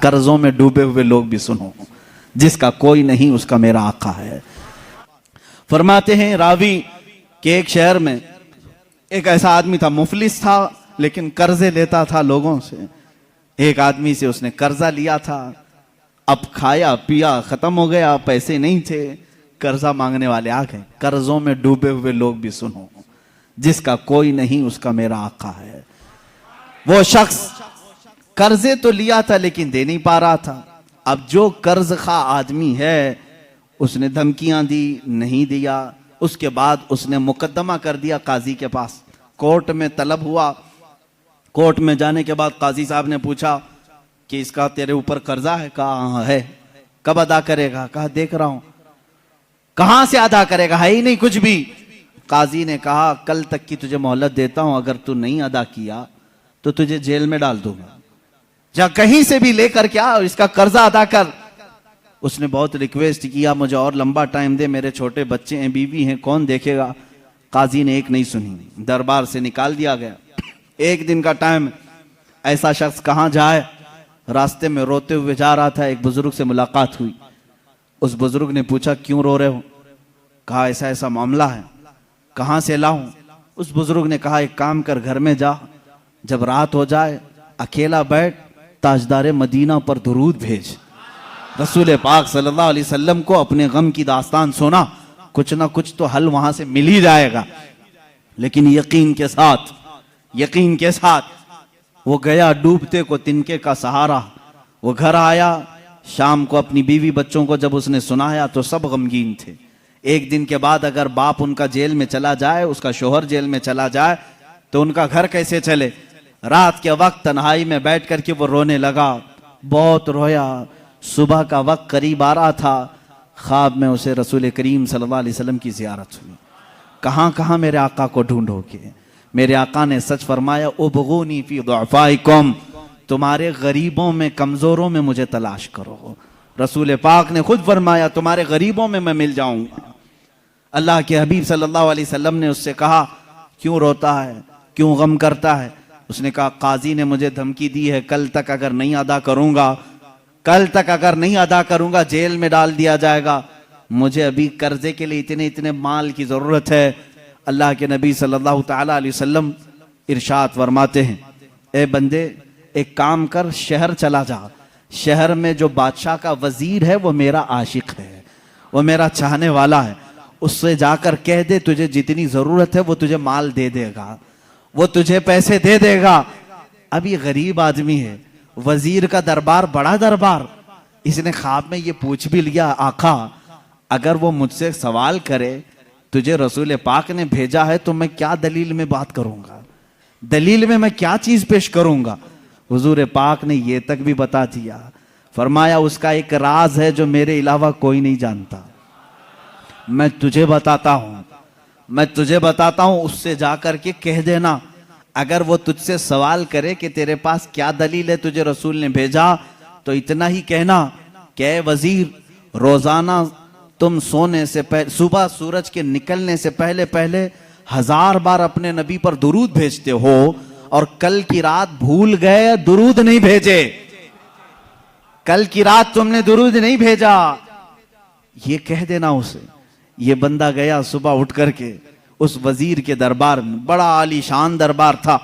कर्जों में डूबे हुए लोग भी सुनो, जिसका कोई नहीं उसका मेरा आका है। फरमाते हैं रावी कि एक शहर में एक ऐसा आदमी था, मुफलिस था लेकिन कर्जे लेता था लोगों से। एक आदमी से उसने कर्जा लिया था, अब खाया पिया खत्म हो गया, पैसे नहीं थे, कर्जा मांगने वाले आ गए। कर्जों में डूबे हुए लोग भी सुनो, जिसका कोई नहीं उसका मेरा आका है। वो शख्स कर्जे तो लिया था लेकिन दे नहीं पा रहा था। अब जो कर्ज खा आदमी है उसने धमकियां दी, नहीं दिया। उसके बाद उसने मुकदमा कर दिया काजी के पास, कोर्ट में तलब हुआ। कोर्ट में जाने के बाद काजी साहब ने पूछा कि इसका तेरे ऊपर कर्जा है? कहा हाँ है। कब अदा करेगा? कहा देख रहा हूं। कहां से अदा करेगा? है ही नहीं कुछ भी। काजी ने कहा कल तक की तुझे मोहलत देता हूं, अगर तू नहीं अदा किया तो तुझे जेल में डाल दूंगा, जा कहीं से भी लेकर क्या इसका कर्जा अदा कर। उसने बहुत रिक्वेस्ट किया, मुझे और लंबा टाइम दे, मेरे छोटे बच्चे हैं, बीवी हैं, कौन देखेगा। काजी ने एक नहीं सुनी, दरबार से निकाल दिया गया। एक दिन का टाइम, ऐसा शख्स कहां जाए, रास्ते में रोते हुए जा रहा था। एक बुजुर्ग से मुलाकात हुई। उस बुजुर्ग ने पूछा क्यों रो रहे हो? कहा ऐसा ऐसा मामला है। कहां से लाऊं? उस बुजुर्ग ने कहा एक काम कर, घर में जा, जब रात हो जाए अकेला बैठ, ताजदार मदीना पर दुरूद भेज। रसूल पाक सल्लल्लाहु अलैहि वसल्लम को अपने गम की दास्तान सुना, कुछ ना कुछ तो हल वहां से मिल ही जाएगा। लेकिन यकीन के साथ वो गया, डूबते को तिनके का सहारा। वो घर आया, शाम को अपनी बीवी बच्चों को जब उसने सुनाया तो सब गमगीन थे। एक दिन के बाद अगर बाप उनका जेल में चला जाए, उसका शोहर जेल में चला जाए, तो उनका घर कैसे चले। रात के वक्त तन्हाई में बैठ करके वो रोने लगा, बहुत रोया। सुबह का वक्त करीब आ रहा था, ख्वाब में उसे रसूल करीम सल्लल्लाहु अलैहि वसल्लम की ज़ियारत हुई। कहाँ कहाँ मेरे आका को ढूंढोगे? मेरे आका ने सच फरमाया, उबगूनी फी दुअफ़ाइकुम, तुम्हारे गरीबों में, कमजोरों में मुझे तलाश करो। रसूल पाक ने खुद फरमाया तुम्हारे गरीबों में मैं मिल जाऊंगा। अल्लाह के हबीब सल्लल्लाहु अलैहि वसल्लम ने उससे कहा क्यों रोता है, क्यों गम करता है? उसने कहा काजी ने मुझे धमकी दी है, कल तक अगर नहीं अदा करूंगा जेल में डाल दिया जाएगा। मुझे अभी कर्जे के लिए इतने माल की जरूरत है। अल्लाह के नबी सल्लल्लाहु ताला अलैहि वसल्लम इरशाद फरमाते हैं, ए बंदे एक काम कर, शहर चला जा। शहर में जो बादशाह का वजीर है वो मेरा आशिक है, वो मेरा चाहने वाला है। उससे जाकर कह दे तुझे जितनी जरूरत है वो तुझे माल दे देगा, वो तुझे पैसे दे देगा। अब ये गरीब आदमी है, वजीर का दरबार बड़ा दरबार। इसने ख्वाब में ये पूछ भी लिया, आका अगर वो मुझसे सवाल करे तुझे रसूल पाक ने भेजा है तो मैं क्या दलील में बात करूंगा, दलील में मैं क्या चीज पेश करूंगा। हुजूर पाक ने ये तक भी बता दिया, फरमाया उसका एक राज है जो मेरे अलावा कोई नहीं जानता, मैं तुझे बताता हूं, उससे जाकर के कह देना। अगर वो तुझसे सवाल करे कि तेरे पास क्या दलील है, तुझे रसूल ने भेजा, तो इतना ही कहना कि वजीर रोजाना तुम सोने से पहले, सुबह सूरज के निकलने से पहले पहले 1000 बार अपने नबी पर दुरूद भेजते हो, और कल की रात भूल गए दुरूद नहीं भेजे, कल की रात तुमने दुरूद नहीं भेजा, ये कह देना उसे। ये बंदा गया सुबह उठ करके उस वजीर के दरबार में, बड़ा आलीशान दरबार था,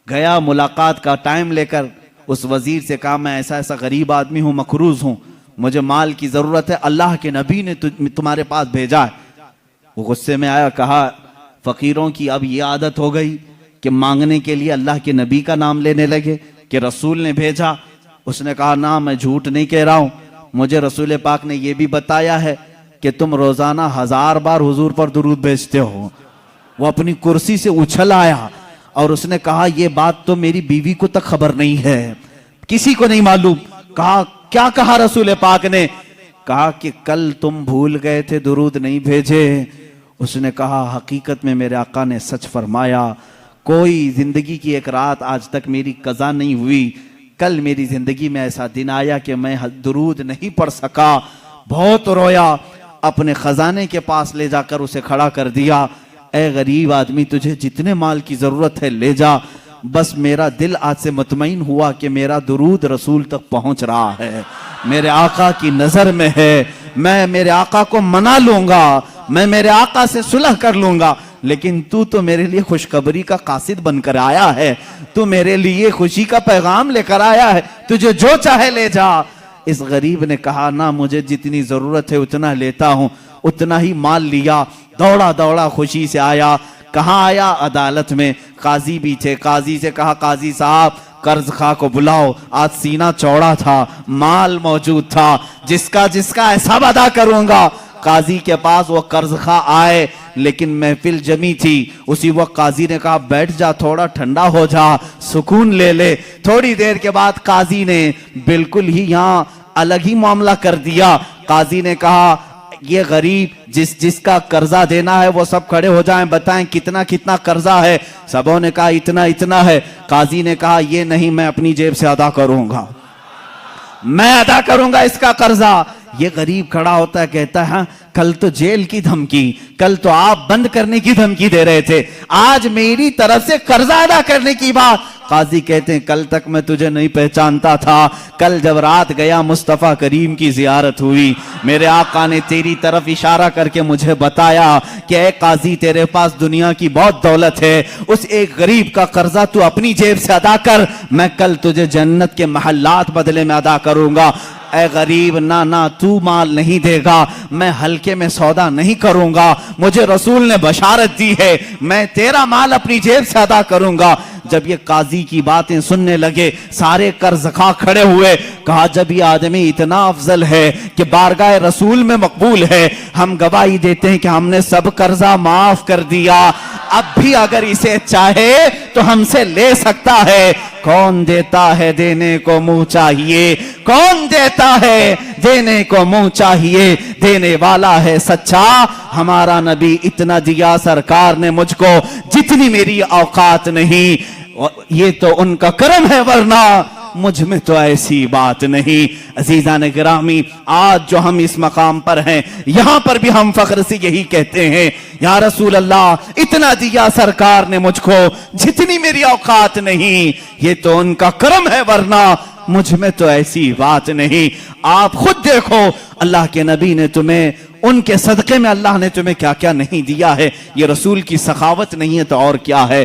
गया मुलाकात का टाइम लेकर उस वजीर से कहा मैं ऐसा ऐसा गरीब आदमी हूं, मकरूज हूं, मुझे माल की जरूरत है, अल्लाह के नबी ने तुम्हारे पास भेजा है। वो गुस्से में आया, कहा फकीरों की अब ये आदत हो गई कि मांगने के लिए अल्लाह के नबी का नाम लेने लगे कि रसूल ने भेजा। उसने कहा ना, मैं झूठ नहीं कह रहा हूं, मुझे रसूल पाक ने यह भी बताया है कि तुम रोजाना 1000 बार हुजूर पर दुरूद भेजते हो। वो अपनी कुर्सी से उछल आया और उसने कहा ये बात तो मेरी बीवी को तक खबर नहीं है, किसी को नहीं मालूम। कहा क्या कहा रसूल पाक ने? कहा कि कल तुम भूल गए थे, दुरूद नहीं भेजे। उसने कहा हकीकत में मेरे आका ने सच फरमाया, कोई जिंदगी की एक रात आज तक मेरी कज़ा नहीं हुई, कल मेरी जिंदगी में ऐसा दिन आया कि मैं दुरूद नहीं पढ़ सका, बहुत रोया, अपने खजाने के पास ले जाकर उसे खड़ा कर दिया। ए गरीब आदमी, तुझे जितने माल की जरूरत है ले जा, बस मेरा दिल आज से मुतमईन हुआ कि मेरा दुरूद रसूल तक पहुंच रहा है, मेरे आका की नजर में है, मैं मेरे आका को मना लूंगा, मैं मेरे आका से सुलह कर लूंगा, लेकिन तू तो मेरे लिए खुशखबरी का कासिद बनकर आया है, तू मेरे लिए खुशी का पैगाम लेकर आया है, तुझे जो चाहे ले जा। इस गरीब ने कहा ना, मुझे जितनी जरूरत है उतना लेता हूं। उतना ही माल लिया, दौड़ा दौड़ा खुशी से आया। कहाँ आया? अदालत में। काजी भी थे। काजी से कहा, काजी साहब कर्ज खा को बुलाओ। आज सीना चौड़ा था, माल मौजूद था, जिसका जिसका हिसाब अदा करूंगा। काजी के पास वो कर्ज खा आए, लेकिन महफिल जमी थी। उसी वक्त काजी ने कहा, बैठ जा, थोड़ा ठंडा हो जा, सुकून ले ले। थोड़ी देर के बाद काजी ने बिल्कुल ही यहाँ अलग ही मामला कर दिया। काजी ने कहा, ये गरीब जिसका कर्जा देना है वो सब खड़े हो जाएं, बताएं कितना कितना कर्जा है। सबों ने कहा इतना इतना है। काजी ने कहा, ये नहीं, मैं अपनी जेब से अदा करूंगा, मैं अदा करूंगा इसका कर्जा। ये गरीब खड़ा होता है, कहता है, हाँ, कल तो जेल की धमकी, कल तो आप बंद करने की धमकी दे रहे थे, आज मेरी तरफ से कर्जा अदा करने की बात। काजी कहते हैं, कल तक मैं तुझे नहीं पहचानता था, कल जब रात गया मुस्तफा करीम की जियारत हुई, मेरे आका ने तेरी तरफ इशारा करके मुझे बताया कि ए काजी, तेरे पास दुनिया की बहुत दौलत है, उस एक गरीब का कर्जा तू अपनी जेब से अदा कर, मैं कल तुझे जन्नत के महल्लात बदले में अदा करूंगा। ए गरीब, ना ना, तू माल नहीं देगा, मैं हल्के में सौदा नहीं करूंगा, मुझे रसूल ने बशारत दी है, मैं तेरा माल अपनी जेब से अदा करूंगा। जब ये काजी की बातें सुनने लगे, सारे कर्जखा खड़े हुए। कहा, जब ये आदमी इतना अफजल है कि बारगाह रसूल में मकबूल है, हम गवाही देते हैं कि हमने सब कर्जा माफ कर दिया, अब भी अगर इसे चाहे तो हमसे ले सकता है। कौन देता है देने को मुंह चाहिए, कौन देता है देने को मुंह चाहिए, देने वाला है सच्चा हमारा नबी। इतना दिया सरकार ने मुझको जितनी मेरी औकात नहीं, ये तो उनका करम है, वरना मुझ में तो ऐसी बात नहीं। अजीजा ने गिरामी, आज जो हम इस मकाम पर हैं, यहां पर भी हम फख्र से यही कहते हैं, या रसूल अल्लाह, इतना दिया सरकार ने मुझको जितनी मेरी औकात नहीं, ये तो उनका करम है, वरना मुझ में तो ऐसी बात नहीं। आप खुद देखो, अल्लाह के नबी ने तुम्हें, उनके सदके में अल्लाह ने तुम्हें क्या क्या नहीं दिया है। ये रसूल की सखावत नहीं है तो और क्या है।